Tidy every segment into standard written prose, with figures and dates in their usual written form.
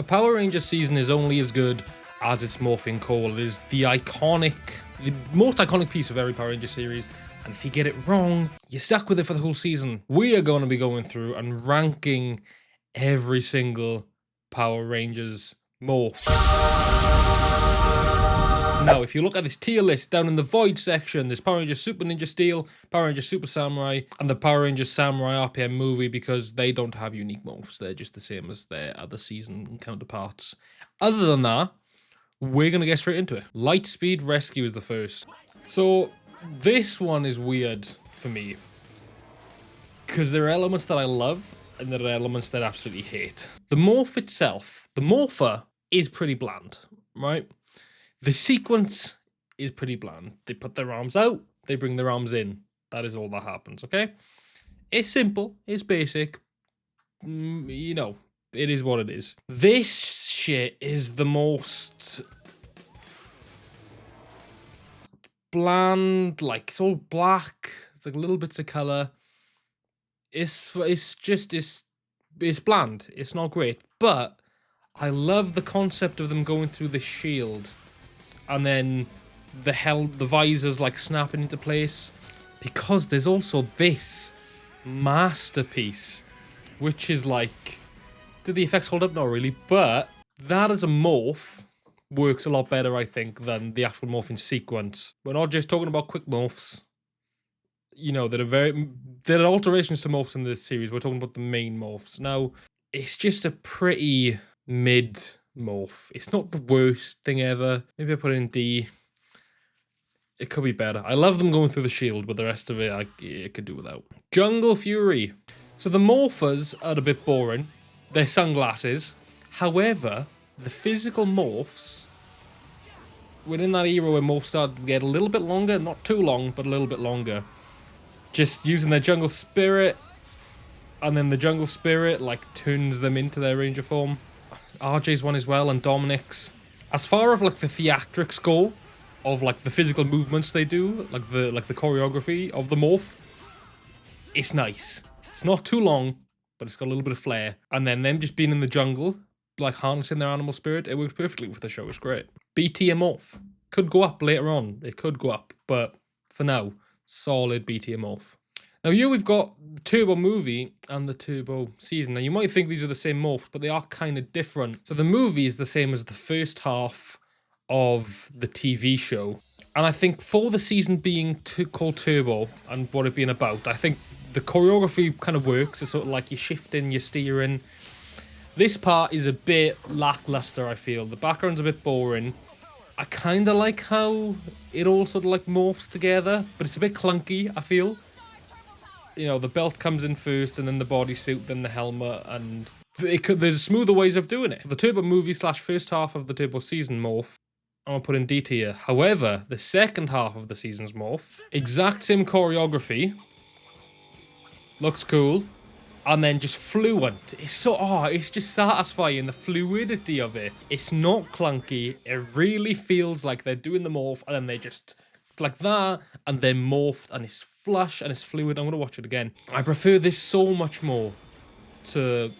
A Power Rangers season is only as good as its morphing call. It is the most iconic piece of every Power Rangers series, and if you get it wrong, you're stuck with it for the whole season. We are going to be going through and ranking every single Power Rangers morph. Now, if you look at this tier list down in the Void section, there's Power Rangers Super Ninja Steel, Power Rangers Super Samurai, and the Power Rangers Samurai RPM movie because they don't have unique morphs. They're just the same as their other season counterparts. Other than that, we're going to get straight into it. Lightspeed Rescue is the first. So, this one is weird for me because there are elements that I love and there are elements that I absolutely hate. The morph itself, the morpher is pretty bland, right? The sequence is pretty bland. They put their arms out, they bring their arms in. That is all that happens, okay? It's simple, it's basic. You know, it is what it is. This shit is the most bland, like, it's all black. It's like little bits of colour. It's bland. It's not great. But I love the concept of them going through the shield. And then the visor's like snapping into place, because there's also this masterpiece, which is like, do the effects hold up? Not really, but that as a morph works a lot better, I think, than the actual morphing sequence. We're not just talking about quick morphs. You know, there are alterations to morphs in this series. We're talking about the main morphs. Now, it's just a pretty mid morph. It's not the worst thing ever. Maybe I put it in D. It could be better. I love them going through the shield, but the rest of it I could do without. Jungle Fury. So the morphers are a bit boring. They're sunglasses. However, the physical morphs, within that era where morphs started to get a little bit longer, not too long, but a little bit longer, just using their jungle spirit, and then the jungle spirit like turns them into their ranger form. RJ's one as well, and Dominic's. As far as like the theatrics go, of like the physical movements they do, like the choreography of the morph, it's nice. It's not too long, but it's got a little bit of flair. And then them just being in the jungle, like harnessing their animal spirit, it works perfectly with the show. It's great. BT morph could go up later on. It could go up, but for now, solid BT morph. Now here we've got the Turbo movie and the Turbo season. Now you might think these are the same morphs, but they are kind of different. So the movie is the same as the first half of the TV show. And I think for the season being called Turbo and what it being about, I think the choreography kind of works. It's sort of like you're shifting, you're steering. This part is a bit lackluster, I feel. The background's a bit boring. I kind of like how it all sort of like morphs together, but it's a bit clunky, I feel. You know, the belt comes in first, and then the bodysuit, then the helmet, and there's smoother ways of doing it. So the Turbo movie / first half of the Turbo season morph, I'm going to put in D tier. However, the second half of the season's morph, exact same choreography, looks cool, and then just fluent. It's just satisfying, the fluidity of it. It's not clunky. It really feels like they're doing the morph, and then they just like that, and then morphed, and it's flush and it's fluid. I'm gonna watch it again. I prefer this so much more to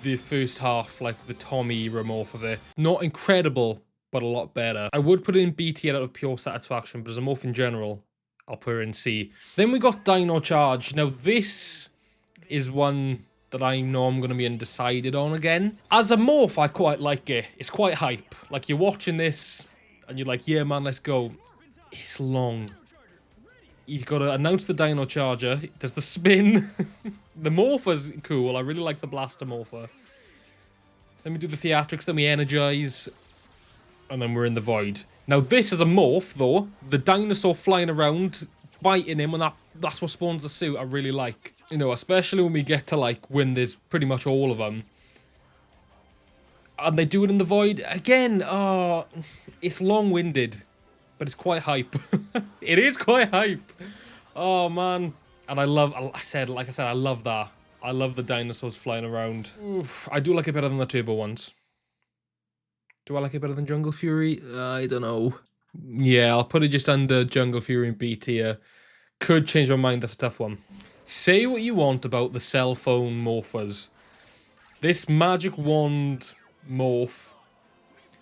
the first half, like the Tommy era morph of it. Not incredible, but a lot better. I would put it in B tier out of pure satisfaction, but as a morph in general, I'll put it in C. Then we got Dino Charge. Now this is one that I know I'm gonna be undecided on again. As a morph, I quite like it. It's quite hype. Like, you're watching this and you're like, yeah man, let's go. It's long. He's got to announce the Dino Charger. He does the spin. The morpher's cool. I really like the blaster morpher. Then we do the theatrics. Then we energize. And then we're in the void. Now this is a morph, though. The dinosaur flying around, biting him, and that's what spawns the suit. I really like. You know, especially when we get to, like, when there's pretty much all of them. And they do it in the void. Again, it's long-winded. But it's quite hype. It is quite hype. Oh man. And I love, like I said, I love that. I love the dinosaurs flying around. Oof, I do like it better than the Turbo ones. Do I like it better than Jungle Fury? I don't know. Yeah, I'll put it just under Jungle Fury and B tier. Could change my mind, that's a tough one. Say what you want about the cell phone morphers. This magic wand Morph.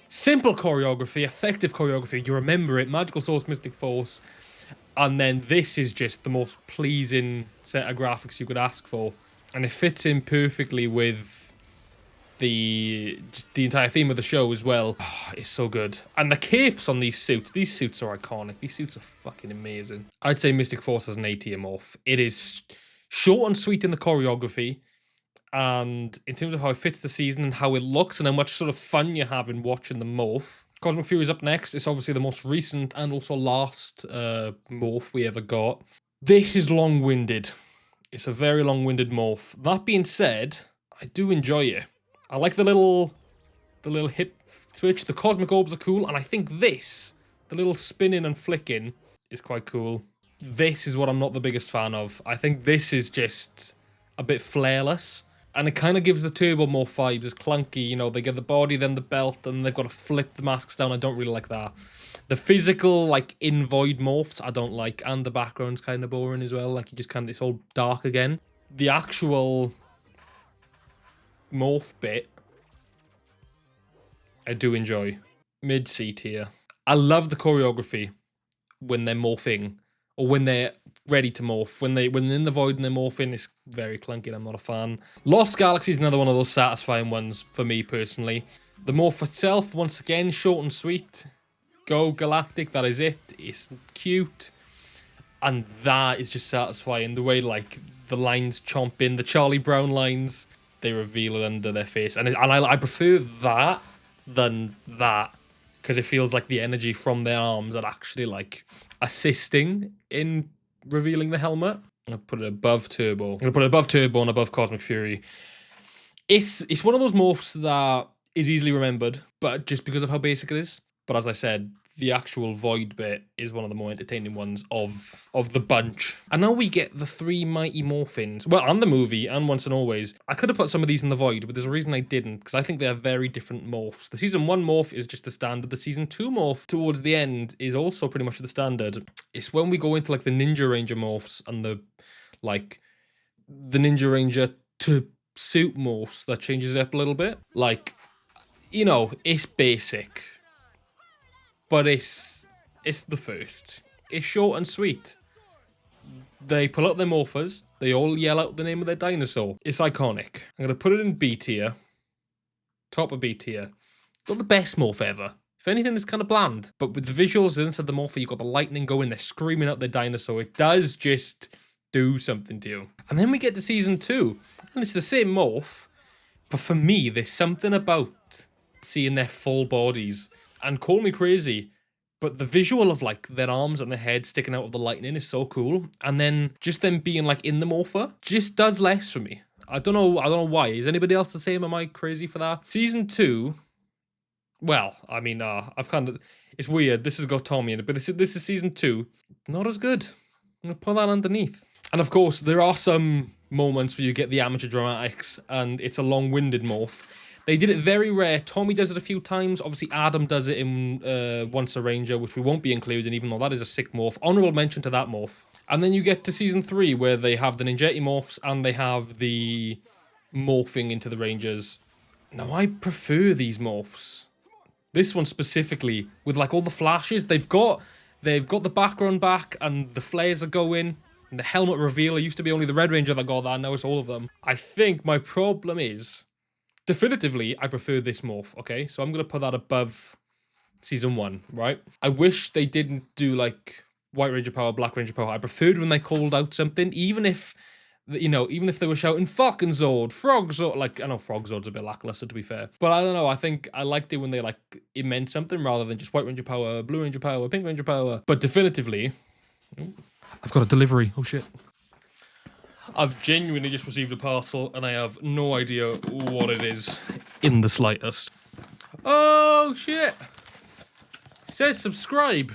Simple choreography, effective choreography. You remember it. Magical Source, Mystic Force. And then this is just the most pleasing set of graphics you could ask for. And it fits in perfectly with the entire theme of the show as well. Oh, it's so good. And the capes on these suits are iconic. These suits are fucking amazing. I'd say Mystic Force has an A-tier morph. It is short and sweet in the choreography. And in terms of how it fits the season and how it looks and how much sort of fun you have in watching the morph. Cosmic Fury is up next. It's obviously the most recent and also last morph we ever got. This is long-winded. It's a very long-winded morph. That being said, I do enjoy it. I like the little hip switch. The cosmic orbs are cool, and I think this, the little spinning and flicking, is quite cool. This is what I'm not the biggest fan of. I think this is just a bit flareless. And it kind of gives the Turbo Morph vibes. It's clunky, you know, they get the body, then the belt, and they've got to flip the masks down. I don't really like that. The physical, like, in-void morphs, I don't like. And the background's kind of boring as well. Like, you just kind of, it's all dark again. The actual morph bit, I do enjoy. Mid-C tier. I love the choreography when they're morphing. Or when they're ready to morph. When they're in the void and they're morphing, it's very clunky and I'm not a fan. Lost Galaxy is another one of those satisfying ones for me personally. The morph itself, once again, short and sweet. Go Galactic, that is it. It's cute. And that is just satisfying. The way, like, the lines chomp in, the Charlie Brown lines, they reveal it under their face. And I prefer that than that. Because it feels like the energy from their arms are actually, like, assisting in revealing the helmet. I'm going to put it above Turbo. I'm going to put it above Turbo and above Cosmic Fury. It's one of those morphs that is easily remembered, but just because of how basic it is. But as I said, the actual void bit is one of the more entertaining ones of the bunch. And now we get the 3 Mighty Morphins. Well, and the movie, and Once and Always. I could have put some of these in the void, but there's a reason I didn't, because I think they are very different morphs. The Season 1 morph is just the standard. The Season 2 morph towards the end is also pretty much the standard. It's when we go into, like, the Ninja Ranger morphs and the Ninja Ranger to suit morphs that changes it up a little bit. Like, you know, it's basic. But it's the first. It's short and sweet. They pull up their morphers. They all yell out the name of their dinosaur. It's iconic. I'm going to put it in B tier. Top of B tier. Not the best morph ever. If anything, it's kind of bland. But with the visuals inside the morpher, you've got the lightning going. They're screaming out their dinosaur. It does just do something to you. And then we get to Season 2. And it's the same morph. But for me, there's something about seeing their full bodies. And call me crazy, but the visual of, like, their arms and their head sticking out of the lightning is so cool. And then just them being, like, in the morpher just does less for me. I don't know why. Is anybody else the same? Am I crazy for that? Season 2, well, I mean, it's weird. This has got Tommy in it, but this is Season 2. Not as good. I'm going to put that underneath. And of course, there are some moments where you get the amateur dramatics, and it's a long-winded morph. They did it very rare. Tommy does it a few times. Obviously, Adam does it in Once a Ranger, which we won't be including, even though that is a sick morph. Honourable mention to that morph. And then you get to Season 3, where they have the Ninjetti morphs, and they have the morphing into the Rangers. Now, I prefer these morphs. This one specifically, with, like, all the flashes. They've got the background back, and the flares are going. And the helmet reveal. It used to be only the Red Ranger that got that, now it's all of them. I think my problem is, definitively, I prefer this morph, okay? So I'm going to put that above Season 1, right? I wish they didn't do, like, White Ranger Power, Black Ranger Power. I preferred when they called out something, even if, you know, even if they were shouting Falcon Zord, Frog Zord. Like, I know Frog Zord's a bit lackluster, to be fair. But I don't know, I think I liked it when they, like, it meant something rather than just White Ranger Power, Blue Ranger Power, Pink Ranger Power. But definitively, I've got a delivery. Oh, shit. I've genuinely just received a parcel and I have no idea what it is in the slightest. Oh, shit. It says subscribe.